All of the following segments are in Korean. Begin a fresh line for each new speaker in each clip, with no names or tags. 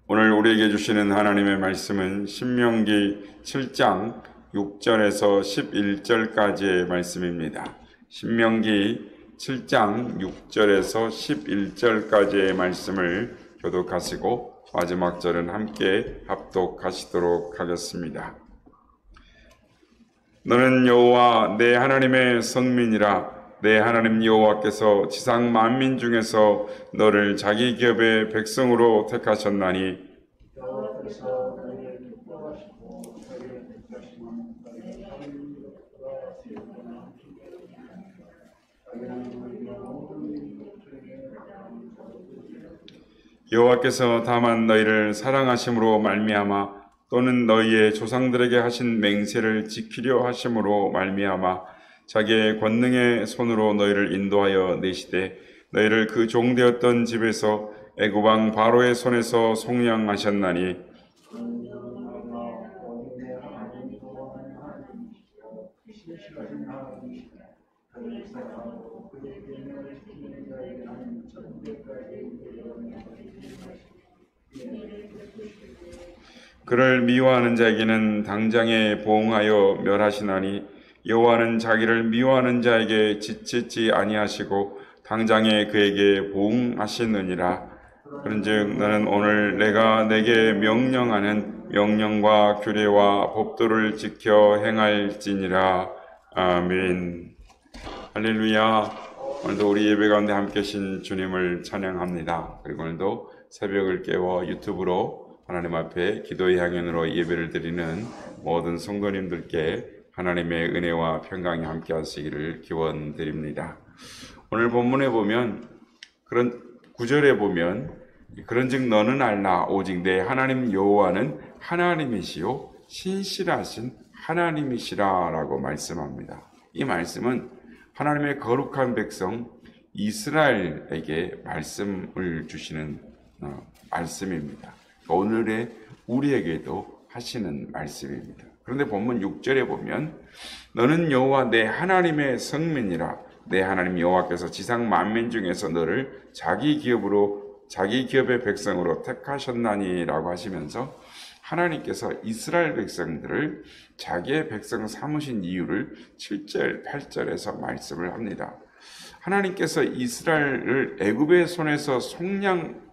오늘 우리에게 주시는 하나님의 말씀은 신명기 7장 6절에서 11절까지의 말씀입니다. 신명기 7장 6절에서 11절까지의 말씀을 교독하시고 마지막 절은 함께 합독하시도록 하겠습니다. 너는 여호와 내 하나님의 성민이라. 내 하나님 여호와께서 지상 만민 중에서 너를 자기 기업의 백성으로 택하셨나니
여호와께서 너희를 기뻐하시고 너희를 택하시면 너희 하나님으로부터 세우거나
여호와께서 다만 너희를 사랑하심으로 말미암아 또는 너희의 조상들에게 하신 맹세를 지키려 하심으로 말미암아 자기의 권능의 손으로 너희를 인도하여 내시되 너희를 그 종되었던 집에서 애굽 왕 바로의 손에서 속량하셨나니 그를 미워하는 자에게는 당장에 보응하여 멸하시나니 여호와는 자기를 미워하는 자에게 지치지 아니하시고 당장에 그에게 보응하시느니라. 그런즉 너는 오늘 내가 내게 명령하는 명령과 규례와 법도를 지켜 행할지니라. 아멘. 할렐루야. 오늘도 우리 예배 가운데 함께 하신 주님을 찬양합니다. 그리고 오늘도 새벽을 깨워 유튜브로 하나님 앞에 기도의 향연으로 예배를 드리는 모든 성도님들께 하나님의 은혜와 평강이 함께 하시기를 기원드립니다. 오늘 본문에 보면 그런 9절에 보면 그런즉 너는 알라 오직 내 하나님 여호와는 하나님이시요 신실하신 하나님이시라 라고 말씀합니다. 이 말씀은 하나님의 거룩한 백성 이스라엘에게 말씀을 주시는 말씀입니다. 오늘의 우리에게도 하시는 말씀입니다. 그런데 본문 6절에 보면 너는 여호와 내 하나님의 성민이라. 내 하나님 여호와께서 지상 만민 중에서 너를 자기 기업의 백성으로 택하셨나니 라고 하시면서 하나님께서 이스라엘 백성들을 자기의 백성 삼으신 이유를 7절, 8절에서 말씀을 합니다. 하나님께서 이스라엘을 애굽의 손에서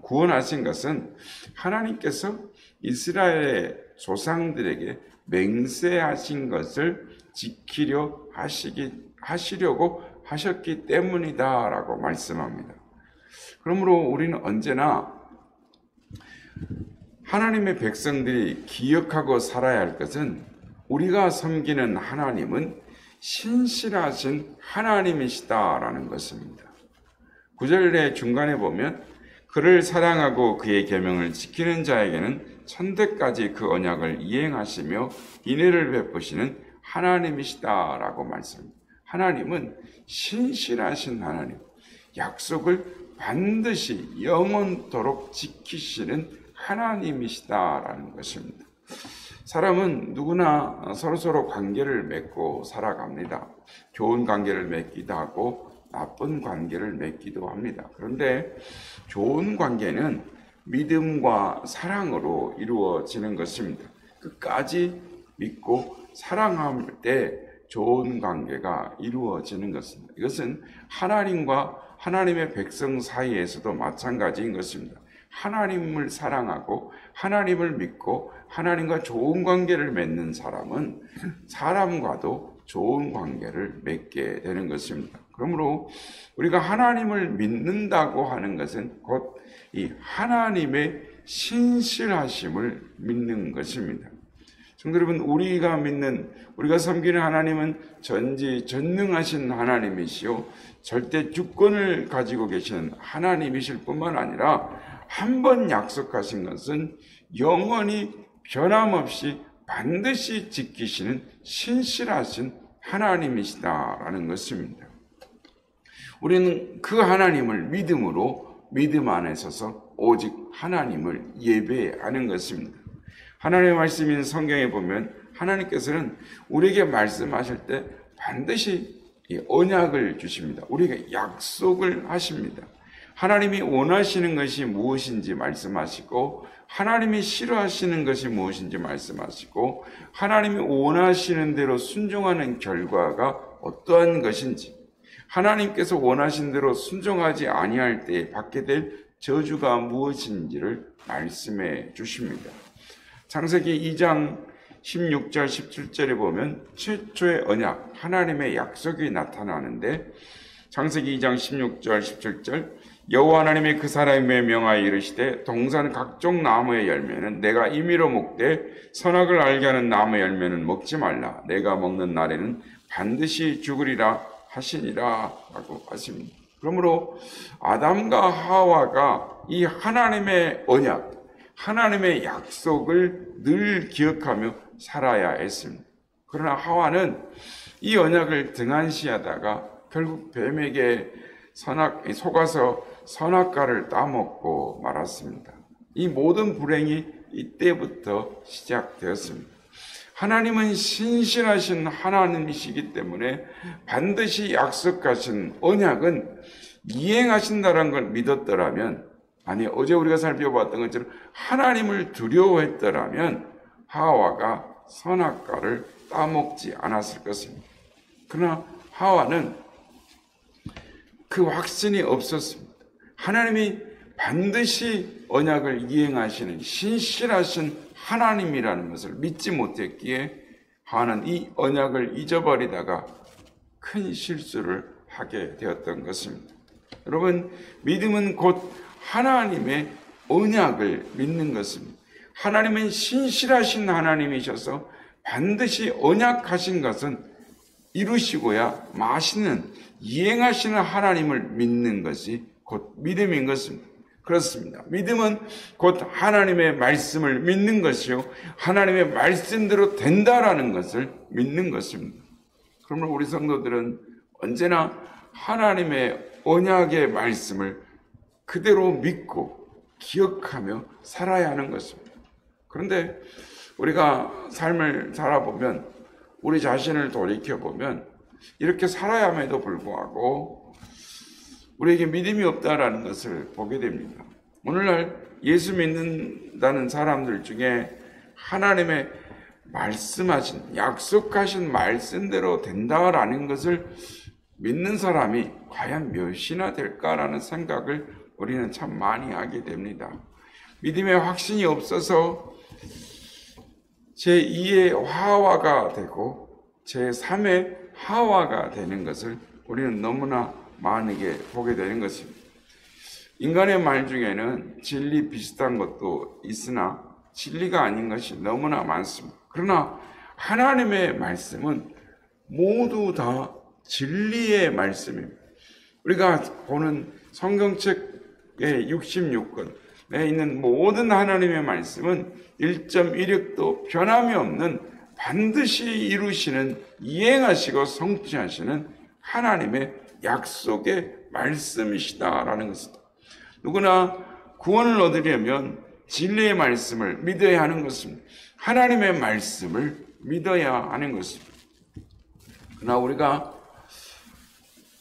구원하신 것은 하나님께서 이스라엘의 조상들에게 맹세하신 것을 지키려 하시려고 하셨기 때문이다 라고 말씀합니다. 그러므로 우리는 언제나 하나님의 백성들이 기억하고 살아야 할 것은 우리가 섬기는 하나님은 신실하신 하나님이시다라는 것입니다. 9절의 중간에 보면 그를 사랑하고 그의 계명을 지키는 자에게는 천대까지 그 언약을 이행하시며 인애를 베푸시는 하나님이시다라고 말씀합니다. 하나님은 신실하신 하나님, 약속을 반드시 영원토록 지키시는 하나님이시다라는 것입니다. 사람은 누구나 서로서로 관계를 맺고 살아갑니다. 좋은 관계를 맺기도 하고 나쁜 관계를 맺기도 합니다. 그런데 좋은 관계는 믿음과 사랑으로 이루어지는 것입니다. 끝까지 믿고 사랑할 때 좋은 관계가 이루어지는 것입니다. 이것은 하나님과 하나님의 백성 사이에서도 마찬가지인 것입니다. 하나님을 사랑하고 하나님을 믿고 하나님과 좋은 관계를 맺는 사람은 사람과도 좋은 관계를 맺게 되는 것입니다. 그러므로 우리가 하나님을 믿는다고 하는 것은 곧 이 하나님의 신실하심을 믿는 것입니다. 성도 여러분, 우리가 섬기는 하나님은 전지전능하신 하나님이시요 절대 주권을 가지고 계시는 하나님이실 뿐만 아니라 한 번 약속하신 것은 영원히 변함없이 반드시 지키시는 신실하신 하나님이시다라는 것입니다. 우리는 그 하나님을 믿음 안에 서서 오직 하나님을 예배하는 것입니다. 하나님의 말씀인 성경에 보면 하나님께서는 우리에게 말씀하실 때 반드시 언약을 주십니다. 우리에게 약속을 하십니다. 하나님이 원하시는 것이 무엇인지 말씀하시고 하나님이 싫어하시는 것이 무엇인지 말씀하시고 하나님이 원하시는 대로 순종하는 결과가 어떠한 것인지 하나님께서 원하신 대로 순종하지 아니할 때에 받게 될 저주가 무엇인지를 말씀해 주십니다. 창세기 2장 16절 17절에 보면 최초의 언약 하나님의 약속이 나타나는데 창세기 2장 16절 17절 여호와 하나님이 그 사람에 명하여 이르시되 동산 각종 나무의 열매는 내가 임의로 먹되 선악을 알게 하는 나무의 열매는 먹지 말라. 내가 먹는 날에는 반드시 죽으리라 하시니라 라고 하십니다. 그러므로 아담과 하와가 이 하나님의 언약, 하나님의 약속을 늘 기억하며 살아야 했습니다. 그러나 하와는 이 언약을 등한시하다가 결국 뱀에게 속아서 선악과를 따먹고 말았습니다. 이 모든 불행이 이때부터 시작되었습니다. 하나님은 신실하신 하나님이시기 때문에 반드시 약속하신 언약은 이행하신다는 걸 믿었더라면, 아니 어제 우리가 살펴봤던 것처럼 하나님을 두려워했더라면 하와가 선악과를 따먹지 않았을 것입니다. 그러나 하와는 그 확신이 없었습니다. 하나님이 반드시 언약을 이행하시는 신실하신 하나님이라는 것을 믿지 못했기에 하와는 이 언약을 잊어버리다가 큰 실수를 하게 되었던 것입니다. 여러분, 믿음은 곧 하나님의 언약을 믿는 것입니다. 하나님은 신실하신 하나님이셔서 반드시 언약하신 것은 이루시고야 마시는 이행하시는 하나님을 믿는 것이 곧 믿음인 것입니다. 그렇습니다. 믿음은 곧 하나님의 말씀을 믿는 것이요 하나님의 말씀대로 된다라는 것을 믿는 것입니다. 그러면 우리 성도들은 언제나 하나님의 언약의 말씀을 그대로 믿고 기억하며 살아야 하는 것입니다. 그런데 우리가 삶을 살아보면 우리 자신을 돌이켜보면 이렇게 살아야함에도 불구하고 우리에게 믿음이 없다라는 것을 보게 됩니다. 오늘날 예수 믿는다는 사람들 중에 하나님의 말씀하신 약속하신 말씀대로 된다라는 것을 믿는 사람이 과연 몇이나 될까라는 생각을 우리는 참 많이 하게 됩니다. 믿음의 확신이 없어서 제2의 하와가 되고 제3의 하와가 되는 것을 우리는 너무나 많게 보게 되는 것입니다. 인간의 말 중에는 진리 비슷한 것도 있으나 진리가 아닌 것이 너무나 많습니다. 그러나 하나님의 말씀은 모두 다 진리의 말씀입니다. 우리가 보는 성경책의 66권에 있는 모든 하나님의 말씀은 1.1획도 변함이 없는 반드시 이루시는 이행하시고 성취하시는 하나님의 약속의 말씀이시다라는 것입니다. 누구나 구원을 얻으려면 진리의 말씀을 믿어야 하는 것입니다. 하나님의 말씀을 믿어야 하는 것입니다. 그러나 우리가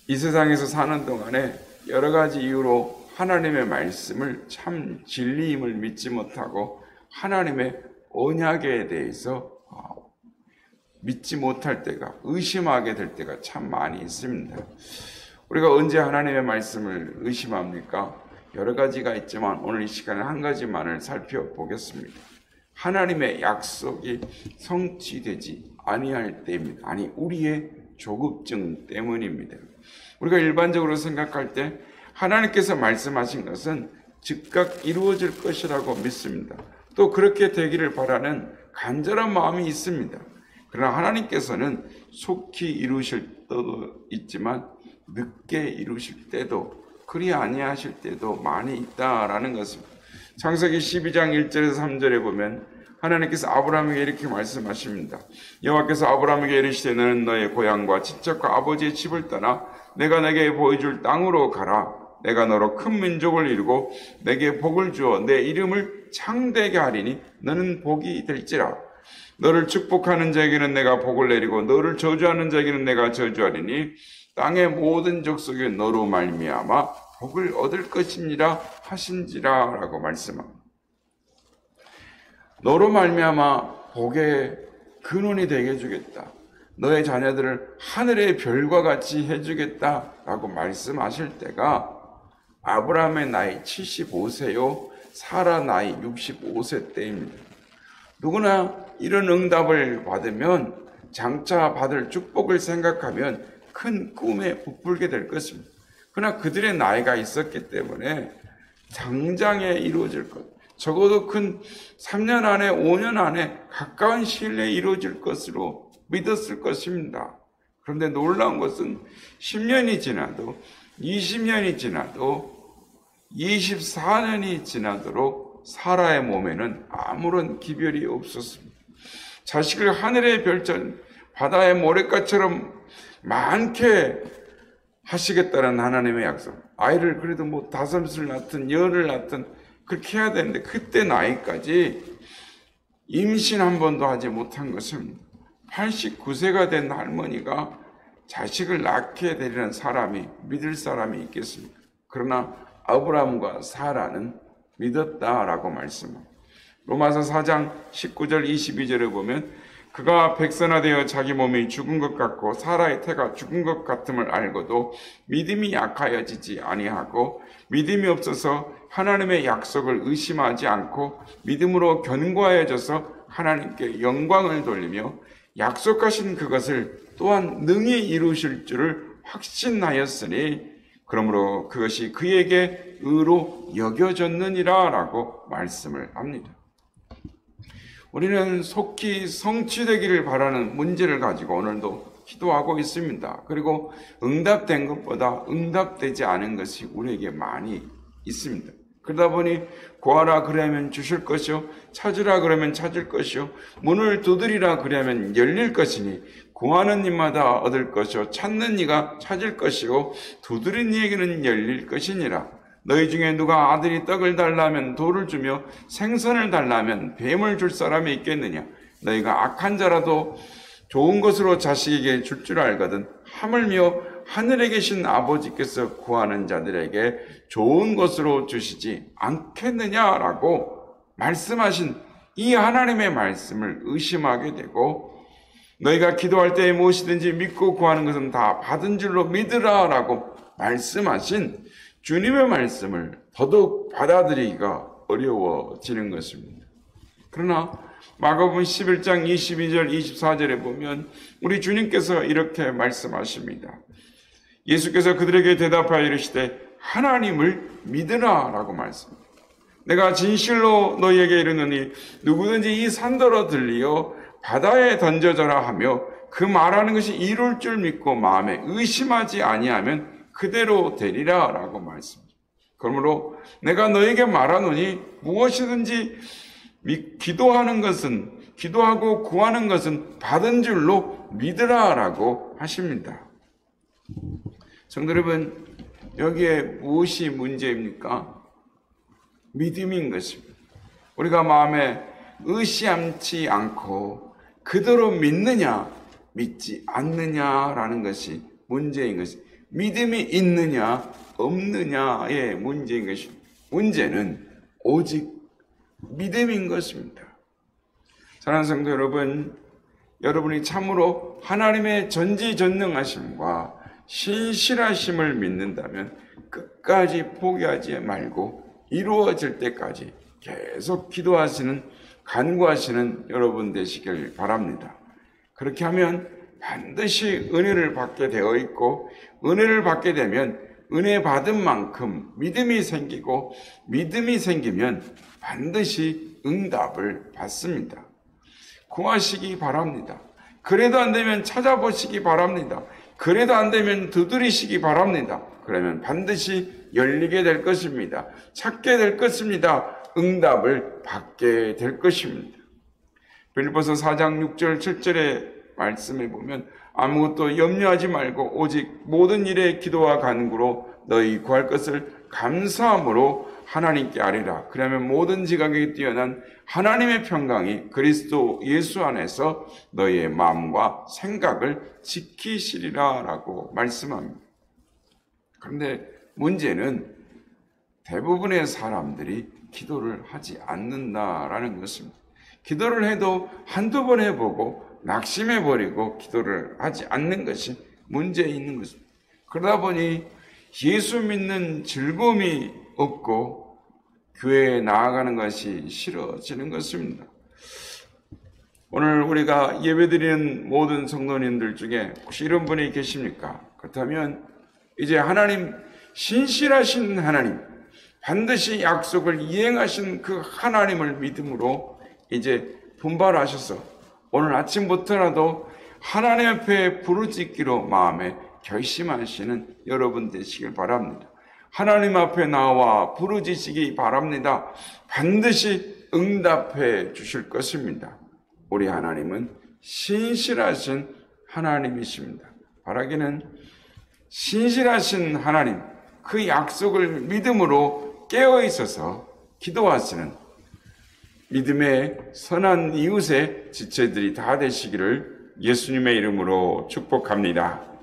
이 세상에서 사는 동안에 여러 가지 이유로 하나님의 말씀을 참 진리임을 믿지 못하고 하나님의 언약에 대해서 믿지 못할 때가, 의심하게 될 때가 참 많이 있습니다. 우리가 언제 하나님의 말씀을 의심합니까? 여러 가지가 있지만 오늘 이 시간에 한 가지만을 살펴보겠습니다. 하나님의 약속이 성취되지 아니할 때입니다. 아니, 우리의 조급증 때문입니다. 우리가 일반적으로 생각할 때 하나님께서 말씀하신 것은 즉각 이루어질 것이라고 믿습니다. 또 그렇게 되기를 바라는 간절한 마음이 있습니다. 그러나 하나님께서는 속히 이루실 때도 있지만 늦게 이루실 때도, 그리 아니하실 때도 많이 있다라는 것입니다. 창세기 12장 1절에서 3절에 보면 하나님께서 아브라함에게 이렇게 말씀하십니다. 여호와께서 아브라함에게 이르시되 너는 너의 고향과 친척과 아버지의 집을 떠나 내가 내게 보여줄 땅으로 가라. 내가 너로 큰 민족을 이루고 내게 복을 주어 내 이름을 창대하게 하리니 너는 복이 될지라. 너를 축복하는 자에게는 내가 복을 내리고 너를 저주하는 자에게는 내가 저주하리니 땅의 모든 족속이 너로 말미암아 복을 얻을 것이니라 하신지라 라고 말씀합니다. 너로 말미암아 복의 근원이 되게 해주겠다. 너의 자녀들을 하늘의 별과 같이 해주겠다 라고 말씀하실 때가 아브라함의 나이 75세요 사라 나이 65세 때입니다. 누구나 이런 응답을 받으면 장차 받을 축복을 생각하면 큰 꿈에 부풀게 될 것입니다. 그러나 그들의 나이가 있었기 때문에 당장에 이루어질 것, 적어도 큰 3년 안에 5년 안에 가까운 시일 내에 이루어질 것으로 믿었을 것입니다. 그런데 놀라운 것은 10년이 지나도 20년이 지나도 24년이 지나도록 사라의 몸에는 아무런 기별이 없었습니다. 자식을 하늘의 별처럼 바다의 모래가처럼 많게 하시겠다는 하나님의 약속. 아이를 그래도 뭐 5을 낳든 10을 낳든 그렇게 해야 되는데 그때 나이까지 임신 한 번도 하지 못한 것입니다. 89세가 된 할머니가 자식을 낳게 되려는 사람이 믿을 사람이 있겠습니까? 그러나 아브라함과 사라는 믿었다라고 말씀합니다. 로마서 4장 19절 22절에 보면 그가 백선화되어 자기 몸이 죽은 것 같고 사라의 태가 죽은 것 같음을 알고도 믿음이 약하여지지 아니하고 믿음이 없어서 하나님의 약속을 의심하지 않고 믿음으로 견고하여져서 하나님께 영광을 돌리며 약속하신 그것을 또한 능히 이루실 줄을 확신하였으니 그러므로 그것이 그에게 의로 여겨졌느니라 라고 말씀을 합니다. 우리는 속히 성취되기를 바라는 문제를 가지고 오늘도 기도하고 있습니다. 그리고 응답된 것보다 응답되지 않은 것이 우리에게 많이 있습니다. 그러다 보니 구하라 그러면 주실 것이요 찾으라 그러면 찾을 것이요 문을 두드리라 그러면 열릴 것이니 구하는 이마다 얻을 것이요 찾는 이가 찾을 것이요 두드린 이에게는 열릴 것이니라. 너희 중에 누가 아들이 떡을 달라면 돌을 주며 생선을 달라면 뱀을 줄 사람이 있겠느냐. 너희가 악한 자라도 좋은 것으로 자식에게 줄 줄 알거든 하물며 하늘에 계신 아버지께서 구하는 자들에게 좋은 것으로 주시지 않겠느냐라고 말씀하신 이 하나님의 말씀을 의심하게 되고 너희가 기도할 때에 무엇이든지 믿고 구하는 것은 다 받은 줄로 믿으라라고 말씀하신 주님의 말씀을 더더욱 받아들이기가 어려워지는 것입니다. 그러나 마가복음 11장 22절 24절에 보면 우리 주님께서 이렇게 말씀하십니다. 예수께서 그들에게 대답하여 이르시되 하나님을 믿으라 라고 말씀합니다. 내가 진실로 너희에게 이르노니 누구든지 이 산더러 들리어 바다에 던져져라 하며 그 말하는 것이 이룰 줄 믿고 마음에 의심하지 아니하면 그대로 되리라 라고 말씀합니다. 그러므로 내가 너에게 말하노니 무엇이든지 기도하는 것은 기도하고 구하는 것은 받은 줄로 믿으라 라고 하십니다. 성도 여러분, 여기에 무엇이 문제입니까? 믿음인 것입니다. 우리가 마음에 의심치 않고 그대로 믿느냐 믿지 않느냐라는 것이 문제인 것입니다. 믿음이 있느냐 없느냐의 문제인 것입니다. 문제는 오직 믿음인 것입니다. 사랑하는 성도 여러분, 여러분이 참으로 하나님의 전지전능하심과 신실하심을 믿는다면 끝까지 포기하지 말고 이루어질 때까지 계속 기도하시는 간구하시는 여러분 되시길 바랍니다. 그렇게 하면 반드시 은혜를 받게 되어 있고 은혜를 받게 되면 은혜 받은 만큼 믿음이 생기고 믿음이 생기면 반드시 응답을 받습니다. 구하시기 바랍니다. 그래도 안 되면 찾아보시기 바랍니다. 그래도 안 되면 두드리시기 바랍니다. 그러면 반드시 열리게 될 것입니다. 찾게 될 것입니다. 응답을 받게 될 것입니다. 빌립보서 4장 6절 7절의 말씀에 보면 아무것도 염려하지 말고 오직 모든 일에 기도와 간구로 너희 구할 것을 감사함으로 하나님께 아뢰라. 그러면 모든 지각에 뛰어난 하나님의 평강이 그리스도 예수 안에서 너희의 마음과 생각을 지키시리라 라고 말씀합니다. 그런데 문제는 대부분의 사람들이 기도를 하지 않는다라는 것입니다. 기도를 해도 한두 번 해보고 낙심해버리고 기도를 하지 않는 것이 문제 있는 것입니다. 그러다 보니 예수 믿는 즐거움이 없고 교회에 나아가는 것이 싫어지는 것입니다. 오늘 우리가 예배드리는 모든 성도님들 중에 혹시 이런 분이 계십니까? 그렇다면 이제 하나님, 신실하신 하나님, 반드시 약속을 이행하신 그 하나님을 믿음으로 이제 분발하셔서 오늘 아침부터라도 하나님 앞에 부르짖기로 마음에 결심하시는 여러분 되시길 바랍니다. 하나님 앞에 나와 부르짖으시기 바랍니다. 반드시 응답해 주실 것입니다. 우리 하나님은 신실하신 하나님이십니다. 바라기는 신실하신 하나님, 그 약속을 믿음으로 깨어 있어서 기도하시는 믿음의 선한 이웃의 지체들이 다 되시기를 예수님의 이름으로 축복합니다.